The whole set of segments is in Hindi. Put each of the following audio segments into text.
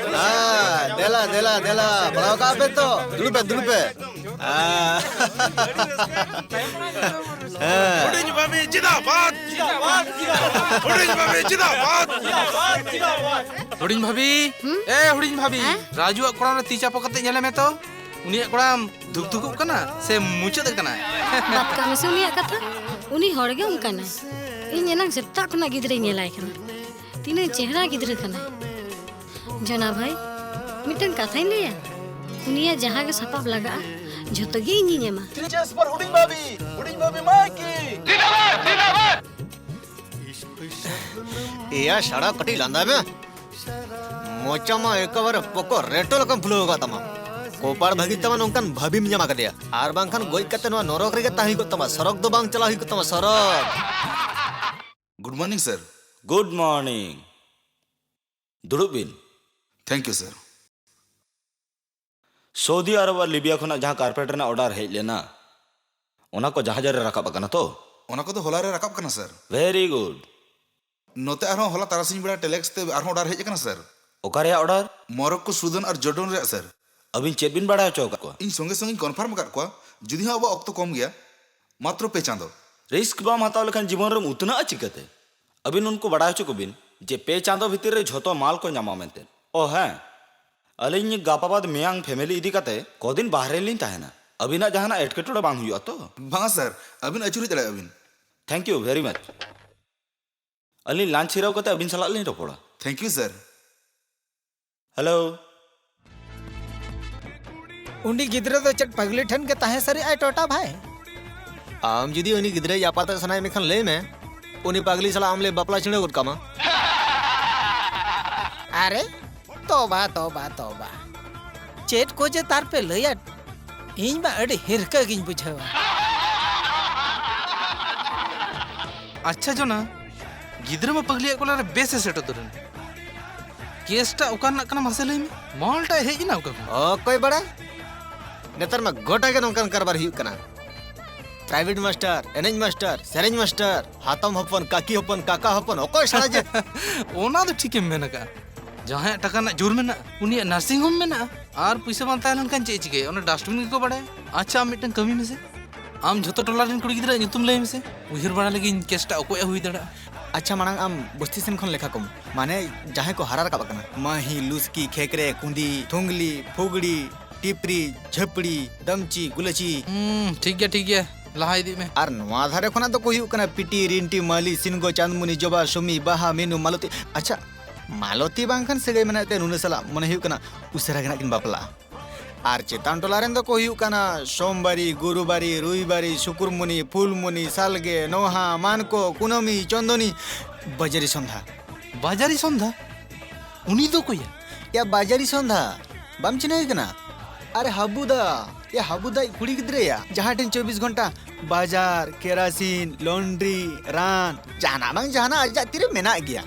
देला देला देला बड़ाओ का पे तो दुलुपे हुडिंग भाभी जिंदाबाद हुडिंग भाभी जिंदाबाद हुडिंग भाभी ए हुडिंग भाभी राजू कोड़ा रे तीचा पकते नेले में तो उनिया कोड़ा दुक कना से मुचद कना बात का में उनिया कथा उनी हड़गे उनकाना इन एलांग सेता कना गिदरे नेलाय कना तीने चेहरा गिदरे कना जना भाई मिटन कथाई ले उनिया जहां के सपाप लगा झतो गे इनी नेमा टीचर्स पर हुडिंग भाभी माकी जिंदाबाद या शाड़ा कटी लांदा में मोचा मा एक बार पको रेटो लकम फुलो होगा तमा कोपार भागी तमा नोंकन भाभी में जमा कर दिया आर बांखन गोई कते नो नरक रे ताही को तमा सरक दो बांग चला ही को तमा सरक good morning sir good morning दुड़ुबिन thank you sir Saudi Arabia और लिबिया खुना जहां कारपेट रे ऑर्डर हेज लेना ओना को जहाज रे रकाब कना तो ओना को तो होला रे रकाब कना सर वेरी गुड नोते आरो होला तारासिन बेड़ा टेलेक्स ते आरो ऑर्डर हेज कना सर ओकारे ऑर्डर मोरक्को सुदान और जॉर्डन रे सर अबिन चेत बिन बड़ा चौका को इन संगे संगे कन्फर्म कर को जुदी हा अब वक्त कम गया मात्र पे चांदो रिस्क बाम हताव लेखन जीवन रे उतना चिकते अबिन उनको बड़ा चुको बिन जे पे चांदो भीतर रे झोतो माल को ᱧᱟᱢᱟ ᱢᱮᱱᱛᱮ ओ है अलिᱧ गापाबाद मियांग फैमिली इदी कते कोदिन बाहरे लिन ताहेना अबिना जहाना एटकेटोड़े बांग हुआ तो भागा सर अबिन अचुरी दड़े अबिन थैंक यू वेरी मच अली लंच हिराव कते अबिन सलाह लिन रोपड़ा थैंक यू सर हेलो उंडी गिद्रे तो चट पगली ठन के ताहे सरी आई टोटा भाई आम जुदी उनी गिदरे यापाता सनाय में खन ले में उनी पगली सला आमले बपला छिणे गुट कामा अरे तोबा तोबा तोबा चेट को जे तार पे लया इन बा अड़ी हिरका गिन बुझावा अच्छा जो ना गिदरे में पगलिया कोला रे बेसे सेटो तुरन केसटा ओकान कना मसे लई में मॉलटा हेज ना ओका ओ कोई बड़ा नेतर में गोटा के नोंकन करबार हिउ कना प्राइवेट मास्टर एनएच मास्टर सेरेंज मास्टर हातम हपन काकी हपन काका हपन ओको सारा जे ओना तो ठीक है मेनका जहां टका ना जोर में ना उनिया नर्सिंग होम में ना आर पैसा बांता लन कान चे चिके ओना डस्टबिन को बड़े अच्छा आम मिटन कमी में से आम झतो टोला रिन कुड़ी गिदरा तुम लई में से उहिर बड़ा लगी केसटा ओको हुई दड़ा अच्छा मांग आम बस्ती सेन खन लेखा कम माने जहां को हरा रका बकना माही लुस्की खेकरे कुंदी थुंगली फुगड़ी टिपरी झपड़ी दमची गुलची ठीक है लहा इदी में आर नवा धारे खना तो कोई कना पिटी रिंटी माली सिनगो चांदमुनी जोबा सुमी बाहा मेनू मालती अच्छा मालती बांखन से गई मने ते नुने सला मने हिउ कना उसरा गना किन बापला आर चेतान टोलारेन दो को हिउ कना सोमवारी गुरुवारी रविवारी शुक्रमुनी फुलमुनी सालगे नोहा मानको कुनमी चंदनी बाजारी संधा उनी दो कोई या बाजारी संधा बाम चिने कना अरे हाबुदा कुड़ी गिद्रे या जहां टेन 24 घंटा बाजार केरासिन लॉन्ड्री रान जाना बांग जाना आज तिरे मेना गया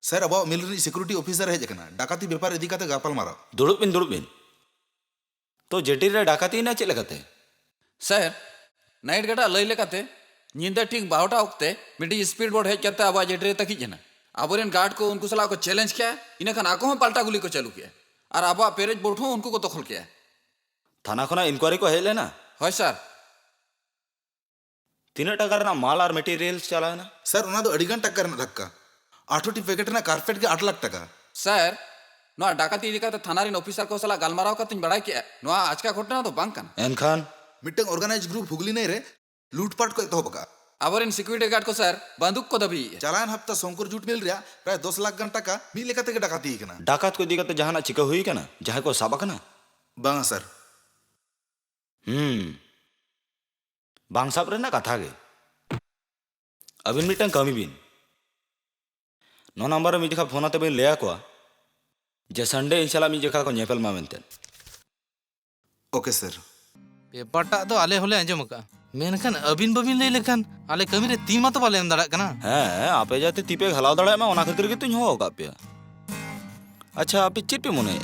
सर अब मिल रही सिक्योरिटी ऑफिसर हेज कना डाकाती व्यापार इदी काते गापल मारा दुड़ुब बिन तो जेटी रे डाकाती ना चले कते सर नाइट गाड़ा लई लेकाते निंदा ठीक 12टा वक्ते मिट्टी स्पीड बोट हेज करते अब जेटरे तक ही जना आबोरेन गार्ड को उनको सलाह को चैलेंज किया इन्हें खान आको में पलटा गुली को चालू किया और अब पेरेज बोट हो उनको को दखल किया थाना खोना इंक्वायरी को हेज लेना है सर तीन टका रना माल और मटेरियल्स चला ना सर उना दो अडिगन टक्कर ना धक्का 8 पैकेट ना कारपेट के 8 लाख टका सर नो डाकाती इदी काते थाना रिन ऑफिसर को सलाह गालमाराव कातिन बड़ाई किया नो आज का घटना तो बांग कान एनखान मिट्टंग ऑर्गेनाइज ग्रुप हुगली नहीं रे लूटपाट को तो बका आबोरेन सिक्योरिटी गार्ड को सर बंदूक को दबी चालान हफ्ता शंकर जूट मिल रहा प्राय 10 लाख गन टका मी लेकाते के डाकाती कना डाकात को दिगते जहाना चिका हुई कना जहां को साबा कना बांग सर बांग साब रे ना कथा गे अबिन मिटन कमी बिन नो नंबर में जखा फोन आते बिन ले आको जे संडे इंशाल्लाह मी जखा को नेपल मा मेंते ओके सर पेपरटा तो आले होले आंजम का मेनखान अबिन बबिन लई लेखान आले कमी रे ती मा तो बाले एम दाड़ा कना हैं आपे जाते तीपे घलाव दड़ा मा ओना खातिर के तुñ हो का पे अच्छा आपे चेत पे मने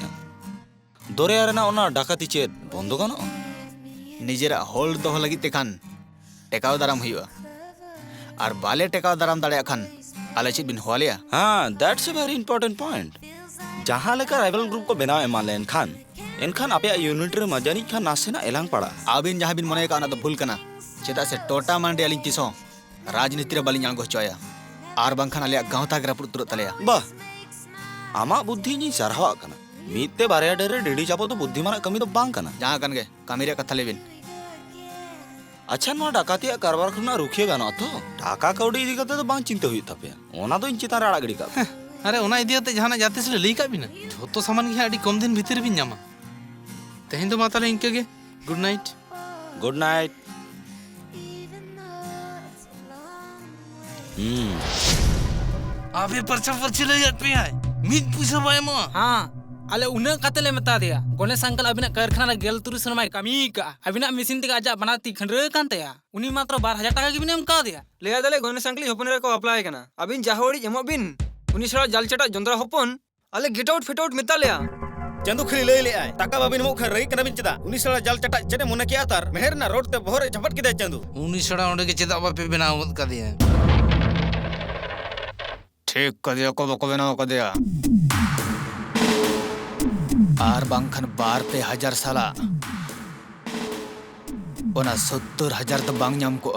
दोरे यार ना ओना डाकाती चेत बंद गानो निजेरा होल्ड दोह लगी तेखान टेकाव दाराम हुआ और बाले टेकाव दाराम दाड़े खान आले चेत बिन होलिया हाँ that's a very important point जहां लेकर राइवल ग्रुप को बनाव एमा लेन खान एनखान आपे यूनिट रे मजानी खान नासेना एलांग पड़ा आबिन जहां बिन मने का ना तो भूल कना चेदा से टोटा मांडे अलिन तिसो राजनीति रे बालिन आंगो चोया आर बांखान आले गांवता ग्रापुर तुरत तलेया बा आमा बुद्धि नि सरहावा कना मीते बारे डेरे डेडी चापो तो बुद्धिमान कमी तो बांग कना जहां कन गे कमी रे कथा लेबिन अच्छा नो डाकातिया कारबार खुना रुखिए गानो तो टाका कौड़ी इदी कते तो बांग चिंता हुई थापे ओना तो इन चिता रे आड़ागड़ी का अरे ओना इदियाते जहाना जाते से लई का बिना झोतो सामान के आडी कम दिन भीतर बिन जामा तेहिं तो माताले इनके गे गुड नाइट गुड नाइट आबे परचा परची लई पे आय मिट पुइसा बाय मा हाँ अले उन्हें कतले मता दिया गणेश अंकल अबिना कारखाना गेल तुरु सनमाय कमी का अबिना मशीन तिका आजा बनाती खंडरे कांतया उनी मात्र 12,000 टाका की बिना का दिया ले दले गणेश अंकल होपन रे को अप्लाई कना अबिन जाहोड़ी एमो बिन उनी छड़ा जाल चटा जंद्रा होपन अले गेट आउट फिट आउट मिता लिया चंदू खली लई ले आय टाका बाबिन मो खर रही कना बिन चदा उनी सला जाल चटा चने मुने किया तार मेहर ना रोड ते भोरे झपट के दे चंदू उनी सड़ा ओंडे के चेदा बापे बनाव का दिया ठीक कर दिया को बको बनाव कर दिया आर बांखान 12,000 साला ओना 70,000 तो बांग नाम को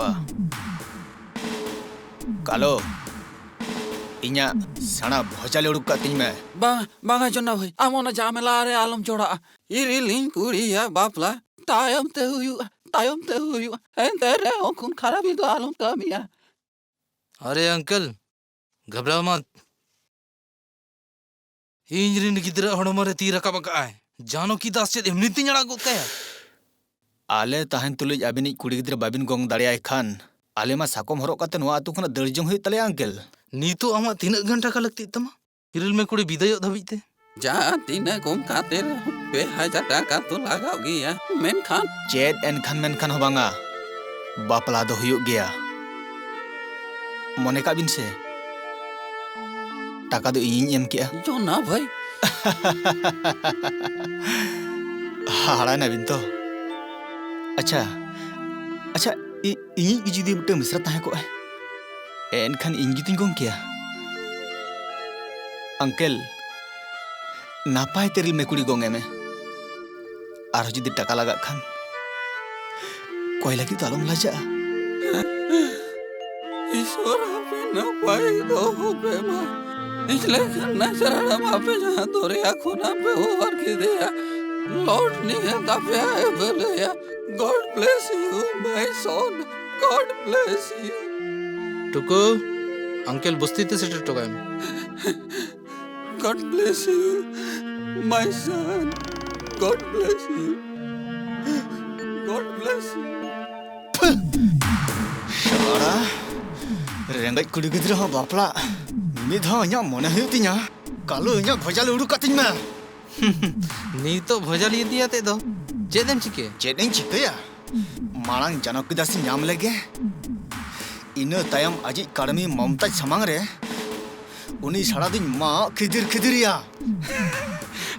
कालो इन्या सना भोजाले उड़ुक कातिन में बांगा जोना भाई आमोना जामेला रे आलम जोड़ा इरिलिंग कुड़िया बापला तायम ते हुयु एंते रे ओकुन खराबी तो आलम कमिया अरे अंकल घबराओ मत इंजरिन गिदरा हड़म रे ती रकाब का आय जानो की दास चेद एमनी ती जड़ा गोत कया आले तहन तुलुज अबिनी कुड़ी गिदरा बाबिन गोंग दाड़ियाय खान आले मा साकोम हरोक काते नोआ अतु खना दर्जंग हुई तले अंकल नीतो आमा तीना घंटा का लगती तमा हिरल में कुड़ी बिदायो धबिते जा तीना गोम खाते पे 1000 टाका तो लगाव गिया मेन खान चेद एन खान हो बांगा बापला दो हुयुग गया मने का बिन से टाका दो इन एम किया जोना भाई हाड़ा ना बिन तो अच्छा अच्छा इ जुदी मिटे मिश्रा ताहे को एनखान इन जुदी गोंग किया अंकल नापाय तेरिल में कुड़ी गोंगे में आर जुदी टाका लगा खान कोई लगी तो आलम लाजा ईश्वर पे न पाए दो पे मा इसलिए करना चरण मापे जहाँ तोरे आँखों पे हो और की दिया लॉर्ड नहीं दापे आए बोले या god bless you my son god bless you टुको अंकल बस्ती ते से टोका god bless you my son god bless you god bless you शाड़ा रेंगज कुड़ी गिदरा हो बापला मिद हो nya mone huyu tinya kalau nya भोजाले उड़ुक कातिन में नीतो भोजाली दिया ते दो चेदम चिके चेदन चिकया मांग जनक दासी नाम लेगे इन तायम अजी कडमी ममता समांग रे उनी सारा दिन माँ खिदिरिया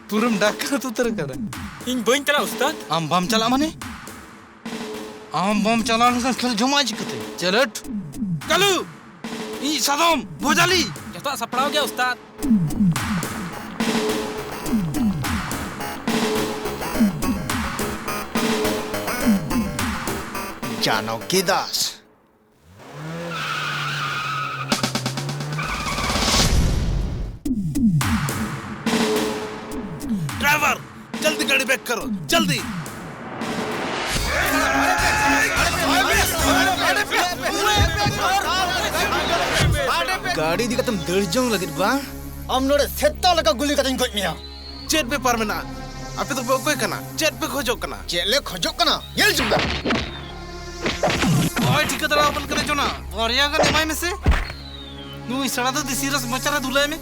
पूरम डाका तो तर कर इन बइन चला उस्ताद आम बम चला माने आम बम चला का खेल जमा जिकते चलट कलू ई सदम भोजाली जतो सपड़ाव गया उस्ताद जानकी दास ड्राइवर जल्दी गाड़ी बैक करो जल्दी गाड़ी दी तुम दर्जों लगे बा हम नोड़े सेत्ता लगा गुली कतन गोज मिया चेट पे पार मेना आपे तो बकोय कना चेट पे खोजो कना चेले खोजो कना येल जुमदा ओए ठिकादार अपन करे जोना औरिया का निमाय में से नु इसड़ा तो दिसीरस मचारा दुलाय में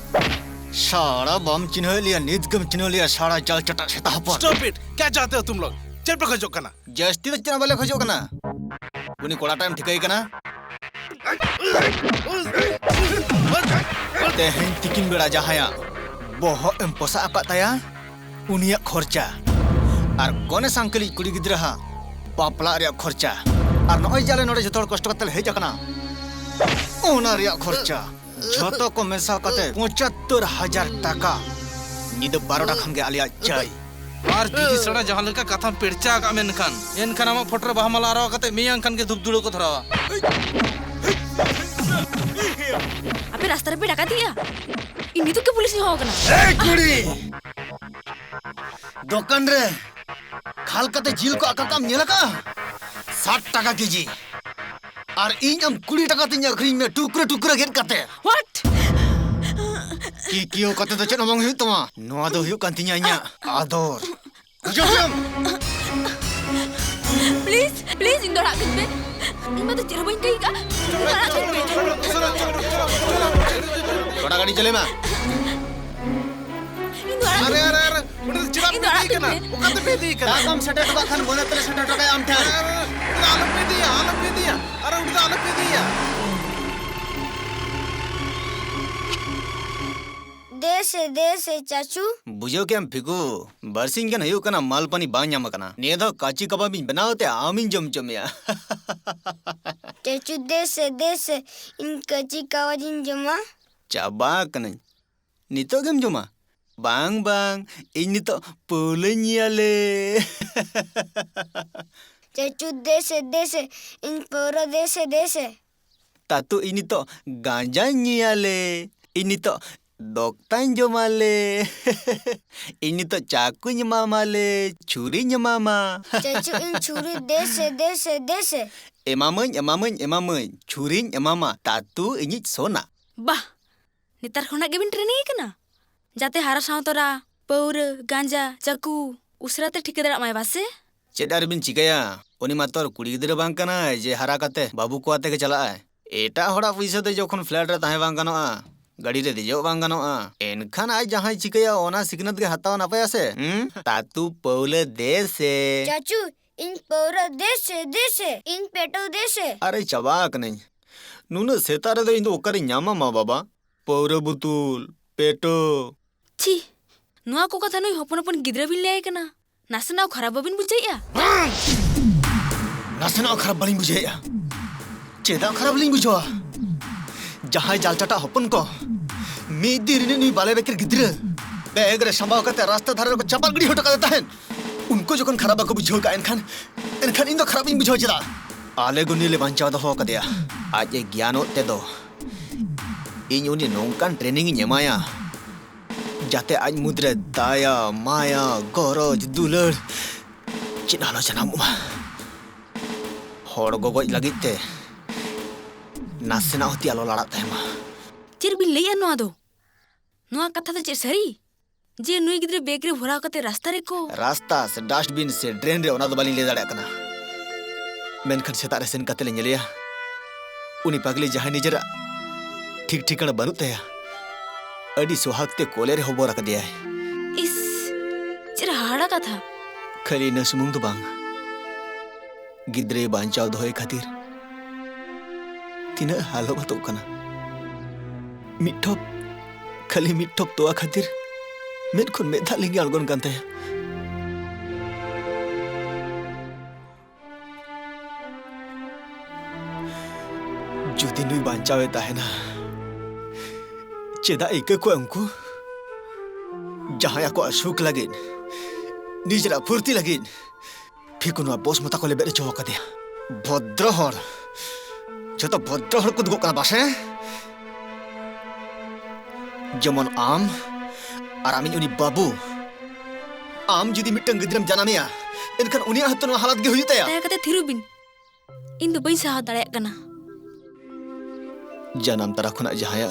सारा बम चिन्ह लिया निदगम चिन्ह लिया सारा जाल चटा सेता हपन स्टॉप इट क्या चाहते हो तुम लोग चेट पे खोजो कना जस्ती तो चिन्ह वाले खोजो कना उनी कोड़ा टाइम ठिकाई कना तेहें तिकिन बेड़ा जहाया बोहो एम पोसा apa taya उनिया खर्चा और कोने सांकली कुड़ी गिद्रहा बापला रिया खर्चा और नय जाले नोडे जतोड़ कष्ट कतल हेज कना ओना रिया खर्चा झोतो को मेसा कते 75,000 टाका निद 12 खन गे आलिया चाय और टीकी सड़ा जहां लका कथा पेड़चा का मेनखान एनखान आमा फोटो बाहमाला आरो कते मियां खान के धुपदुड़ो को धरावा अबे रास्ता रे पे डाका दिया इन्हीं तो के पुलिस ही होगा ना ए कुड़ी दुकान रे खाल कते जिल को आका काम नेला का 60 टाका केजी और इन हम 20 टाका तिन अखरी में टुकरा टुकरा गेट कते व्हाट की कियो कते तो चेन मong हिउ तमा नोआ दो हिउ कांतिnya nya ador jom प्लीज इन दोड़ा कर पे इनमें तो चिर बन गई का थोड़ा गाड़ी चले मा अरे अरे अरे उन्हें तो चिराग पे दी कना वो कते पे दी कना दागम सटे टका खान बोले तले सटे टका आम ठान आलम पे दिया अरे उन्हें आलम पे दिया देसे चाचू बुझो के हम फिगो बरसिंग के नहियो कना माल पानी बां ᱧᱟᱢ कना नेदा काची कबाब बिन बनावते आमिन जम जमया चाचू देसे इन कची कावाजिन जमा चाबा कना नितो गेम जमा बांग बांग इन नितो पोलनियाले चाचू देसे इन पोरो देसे तातु ini to ganja nyale ini to doktan jomale ini to चाकू nyamamale छुरी nyamama चाचू इन छुरी देसे emamañ छुरी nyamama tatu ini sona bah नितार खोना गेबिन ट्रेनिंग कना जाते हारा सावतरा पौर गांजा चाकू उसराते ठिकेदार माय बासे चेदार बिन चिकया उनी मातर कुड़ी गिदरा बांग कना जे हारा कते बाबू को आते के चला एटा हड़ा पैसा दे जोखन फ्लैट रे ताहे बांग गानोआ गाड़ी रे देजो बांग गानोआ एनखान आज जहां चिकया ओना सिकनत के हताव नापाय आसे तातू पौले देसे चाचू इन पोरो देसे इन पेटो देसे अरे चबाक नहीं नुन सेतारे दो इंदो ओकरे न्यामा मा बाबा पौरे बुतुल पेटो छी नुआ को कथा नई हपन हपन गिदरा बिन ले कना नासना खराब बिन बुझैया नासना खराब बलिंग बुझैया चेदा खराब लिंग बुझवा जहां जालचाटा हपन को मिदिर नी बाले बेकर गिदरा बैग रे संभाव करते रास्ता धारे को चपल गड़ी हटका देता है उनको जोकन खराब को बुझो का एनखान इन दो खराब इन बुझो चला आले गुनीले बांचा दो का दिया आज ए ज्ञानो ते दो इन उनी नोंकान ट्रेनिंग नेमाया जाते आज मुद्रे दाया माया गरज दुलर चिनालो जनामुमा हड़ गगज लगिते नासेना होती आलो लड़ा तहेमा चिर बिन लेया नुआ दो नुआ कथा तो चे सरी जे नुई गिदरे बेग रे भरा कते रास्ता रे को रास्ता से डस्टबिन से ड्रेन रे ओना दो बाली ले दाड़ा कना मेनखन सेता रे सेन कते ले नेलिया उनी पगली जहां निजरा ठीक ठिकाना बनुते अडी सोहागते कोले रे होबो रख दिया है इस चिर हाड़ा कथा खली न सुमुंग तो बांग गिदरे बांचाव दोहे खातिर तीना हालो बतो कना मिठो खाली मिट ठोप तोआ खातिर मेद खुन मेधा लिंगी अलगोन कांते जुदी नुई बांचावे ताहेना चेदा इके को अंकु जहां को अशुक लगिन निजरा फुर्ती लगिन फिकुन बॉस मता को लेबे चो का दिया भद्रहर जतो भद्रहर को दुगो का बासे जेमन आम और आमी उनी बाबू आम जुदी मिटंग गिद्रम जनामिया एनखान उनी हतन हालत गे हुयु तया दया कते थिरु बिन इन दो बई सहा दाड़े कना जानम तरा खुना जहाया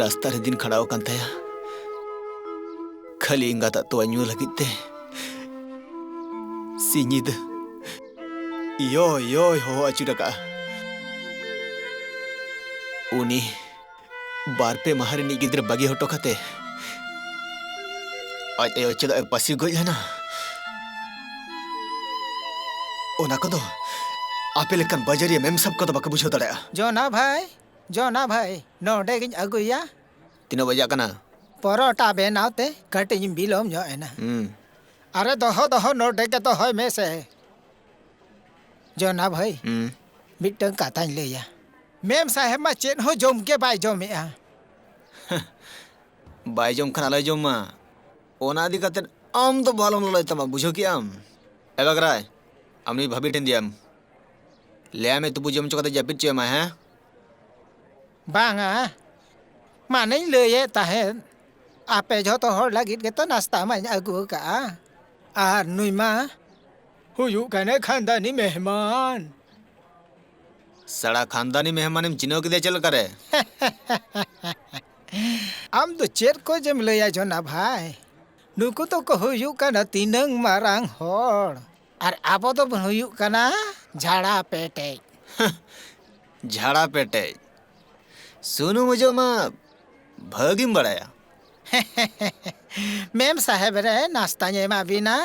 रास्ता रे दिन खड़ाव कान तया खाली इंगाता तो अन्यू लगिते सिनिद यो यो हो अचुरका उनी बार पे महारानी गिद्र बागी हटो खाते आज ए चला पासी गई है ना ओना को दो आपे लेकन बाजारी मेम सब को तो बाके बुझो तड़या जोना भाई नोडे गिन अगुया तीनो बजा कना परोटा बनाते कटिंग बिलोम जो है ना अरे दोहो नोडे के तो होय में से जोना भाई मिटंग काथाñ लैया मेम साहेब मा चेन हो जोम के बाय जोमेआ बाय जोम खना लय जोम मा ओना दी कते आम तो बालम लय तमा बुझो कि आम एबगराय आमनी भाभी टेन दियाम ले में तू बुझम चकते जापित चे मा है बांगा माने लये ताहेन आपे झोतो होड़ लागित के तो नाश्ता मा अगु का आ नुइमा हुयु कने खानदानी मेहमान सड़ा खानदानी मेहमान में चिनो के चल करे आम तो चेर को जम लया जोना भाई नुकु तो को हुयु कना तीनंग मारांग होड़ और आबो तो हुयु कना झाड़ा पेटे झाड़ा पेटे सुनो मुझे मा भगिम बड़ाया मेम साहेब रे नाश्ता ने मा बिना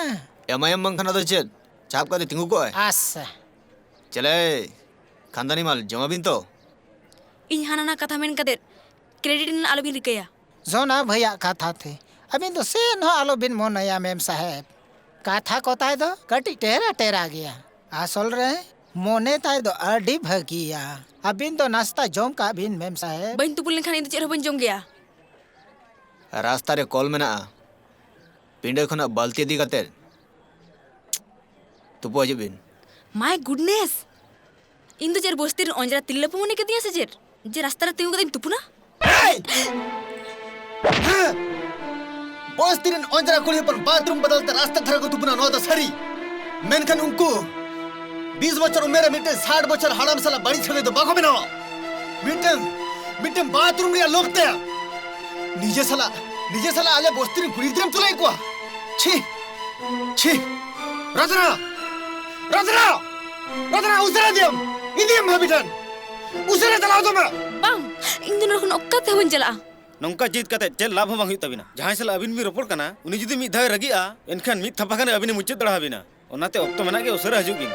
एमआईएम मंखना तो चेत चाप का तिंगु को है आसा चले खानदानी माल जमा बिन तो इन हाना कथा मेन कते क्रेडिट न आलो बिन रिकया जोना भैया कथा थे अभी तो सेन हो आलो बिन मोनया मेम साहेब कथा कोताय दो कटी टेरा टेरा गया आसल रे मोने ताय दो अडी भगिया अबिन तो नाश्ता जोम का बिन मेम साहेब बइन तुपुल खान इन चेर बन जोम गया रास्ता रे कॉल में ना पिंडे खना बाल्टी दी कते तुपो बिन माय गुडनेस इन दो चेर बोस्तिर अंजरा तिल्लपु मोने के दिया से चेर जे रास्ता रे तिंगु कदिन तुपुना बॉस तीन अंजरा कुड़ी पर बाथरूम बदलते रास्ता धर को तुपना नो तो सरी मेनखन उनको 20 बच्चर उमेर मिटे 60 बच्चर हड़म साला बड़ी छले तो बाको बिना मिटे बाथरूम रे लोकते निजे साला आले बॉस तीन कुड़ी दिरम चलाई को छी रजना उसरा दियम इदियम भाबिटन उसरा चलाओ तो मैं बांग इन दोनों खन ओक्का ते बन चला नौका जीत कते चेल लाभ बांग हुई तबिना जहां से अबिन भी रपोड़ कना उनी जुदी मी धा रगिया एनखान मी थपा कने अबिन मुच्चे दड़ा बिना ओनाते ओक्तो मना के उसरा हजुगिन